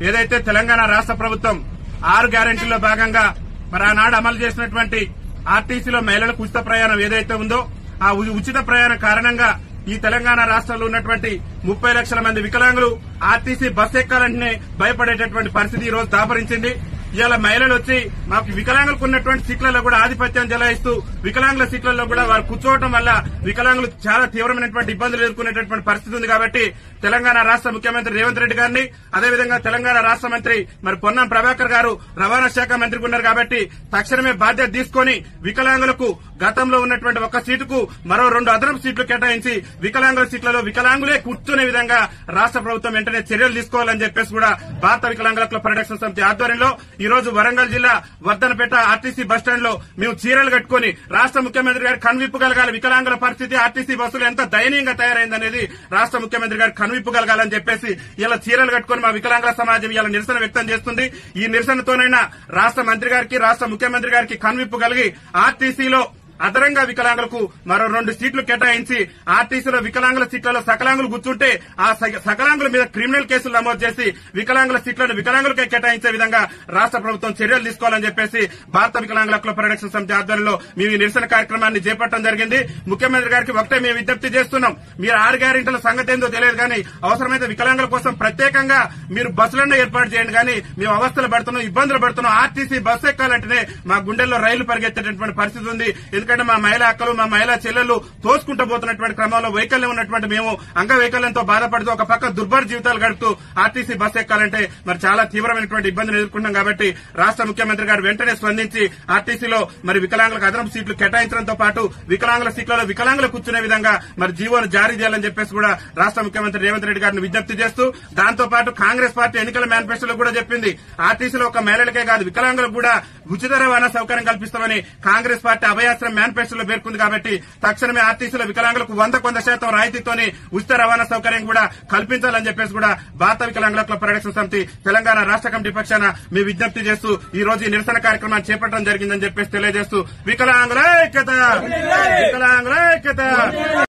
ఏదైతే తెలంగాణ రాష్ట్ర ప్రభుత్వం 6 గ్యారెంటీల్లో భాగంగా మరి ఆనాడు అమలు చేసినటువంటి ఆర్టీసీలో మహిళలకు ఉచిత ప్రయాణం ఏదైతే ఉందో ఆ ఉచిత ప్రయాణం కారణంగా ఈ తెలంగాణ రాష్ట్రంలో ఉన్నటువంటి 30 లక్షల మంది వికలాంగులు ఆర్టీసీ బస్సు ఎక్కాలంటేనే భయపడేటటువంటి పరిస్థితి ఈ రోజు దాపరించింది. ఇవాళ మహిళలు వచ్చి మాకు వికలాంగులకు ఉన్నటువంటి సీట్లలో కూడా ఆధిపత్యం చెలాయిస్తూ వికలాంగుల సీట్లలో కూడా వారు కూర్చోవడం వల్ల వికలాంగులు చాలా తీవ్రమైనటువంటి ఇబ్బందులు ఎదుర్కొనేటటువంటి పరిస్థితి ఉంది. కాబట్టి తెలంగాణ రాష్ట్ర ముఖ్యమంత్రి రేవంత్ రెడ్డి గారిని అదేవిధంగా తెలంగాణ రాష్ట్ర మంత్రి మరి పొన్నం ప్రభాకర్ గారు రవాణా శాఖ మంత్రిగా ఉన్నారు కాబట్టి తక్షణమే బాధ్యత తీసుకుని వికలాంగులకు గతంలో ఉన్నటువంటి ఒక సీటుకు మరో 2 అదనపు సీట్లు కేటాయించి వికలాంగుల సీట్లలో వికలాంగులే కూర్చునే విధంగా రాష్ట్ర ప్రభుత్వం వెంటనే చర్యలు తీసుకోవాలని చెప్పేసి కూడా భారత వికలాంగుల హక్కుల పరిరక్షణ సమితి ఆధ్వర్యంలో ఈ రోజు వరంగల్ జిల్లా వర్ధనపేట ఆర్టీసీ బస్టాండ్ లో మేము చీరలు కట్టుకుని రాష్ట్ర ముఖ్యమంత్రి గారు కనువిప్పగలగాలి. వికలాంగుల పరిస్థితి ఆర్టీసీ బస్సులు ఎంత దయనీయంగా తయారైందనేది రాష్ట్ర ముఖ్యమంత్రి గారు కనువిప్పగలగాలని చెప్పేసి ఇలా చీరలు కట్టుకుని మా వికలాంగుల సమాజం ఇలా నిరసన వ్యక్తం చేస్తుంది. ఈ నిరసనతోనైనా రాష్ట్ర మంత్రి గారికి రాష్ట్ర ముఖ్యమంత్రి గారికి కనువిప్పగలిగి ఆర్టీసీలో అదనంగా వికలాంగులకు మరో 2 సీట్లు కేటాయించి ఆర్టీసీలో వికలాంగుల సీట్లలో సకలాంగులు కూర్చుంటే ఆ సకలాంగుల మీద క్రిమినల్ కేసులు నమోదు చేసి వికలాంగుల సీట్లను వికలాంగులకే కేటాయించే విధంగా రాష్ట్ర ప్రభుత్వం చర్యలు తీసుకోవాలని చెప్పేసి భారత వికలాంగుల హక్కుల పరిరక్షణ సమితి ఆధ్వర్యంలో మేము ఈ నిరసన కార్యక్రమాన్ని చేపట్టడం జరిగింది. ముఖ్యమంత్రి గారికి ఒకటే మేము విజ్ఞప్తి చేస్తున్నాం. మీరు 6 గ్యారెంటీల సంగతి ఏందో తెలియదు కానీ అవసరమైతే వికలాంగుల కోసం ప్రత్యేకంగా మీరు బస్సులన్నీ ఏర్పాటు చేయండి. కానీ మేము అవస్థలు పడుతున్నాం, ఇబ్బందులు పడుతున్నాం. ఆర్టీసీ బస్సు ఎక్కాలంటేనే మా గుండెల్లో రైలు పరిగెత్తేటటువంటి పరిస్థితి ఉంది. ఎందుకంటే మా మహిళా అక్కలు మా మహిళా చెల్లెళ్లు తోసుకుంటూ పోతున్నటువంటి క్రమంలో వైకల్యం ఉన్నటువంటి మేము అంగవైకల్యంతో బాధపడుతూ ఒక పక్క దుర్భర జీవితాలు గడుపుతూ ఆర్టీసీ బస్సు ఎక్కాలంటే మరి చాలా తీవ్రమైనటువంటి ఇబ్బందులు ఎదుర్కొంటాం. కాబట్టి రాష్ట్ర ముఖ్యమంత్రి గారు వెంటనే స్పందించి ఆర్టీసీలో మరి వికలాంగులకు అదనపు సీట్లు కేటాయించడంతో పాటు వికలాంగుల సీట్లలో వికలాంగులు కూర్చునే విధంగా మరి జీవోను జారీ చేయాలని చెప్పేసి కూడా రాష్ట్ర ముఖ్యమంత్రి రేవంత్ రెడ్డి గారిని విజ్ఞప్తి చేస్తూ దాంతో పాటు కాంగ్రెస్ పార్టీ ఎన్నికల మేనిఫెస్టోలో కూడా చెప్పింది ఆర్టీసీలో ఒక మహిళలకే కాదు వికలాంగులకు కూడా ఉచిత రవాణా సౌకర్యం కల్పిస్తామని కాంగ్రెస్ పార్టీ అభయాస్త్రం మేనిఫెస్టోలో పేర్కొంది. కాబట్టి తక్షణమే ఆర్టీసీలో వికలాంగులకు 100% రాయితీతోని ఉచిత రవాణా సౌకర్యం కూడా కల్పించాలని చెప్పేసి కూడా భారత వికలాంగుల హక్కుల పరిరక్షణ సమితి తెలంగాణ రాష్ట్ర కమిటీ పక్షాన మేము విజ్ఞప్తి చేస్తూ ఈ రోజు ఈ నిరసన కార్యక్రమాన్ని చేపట్టడం జరిగిందని చెప్పేసి తెలియజేస్తూ వికలాంగుల ఐక్యత.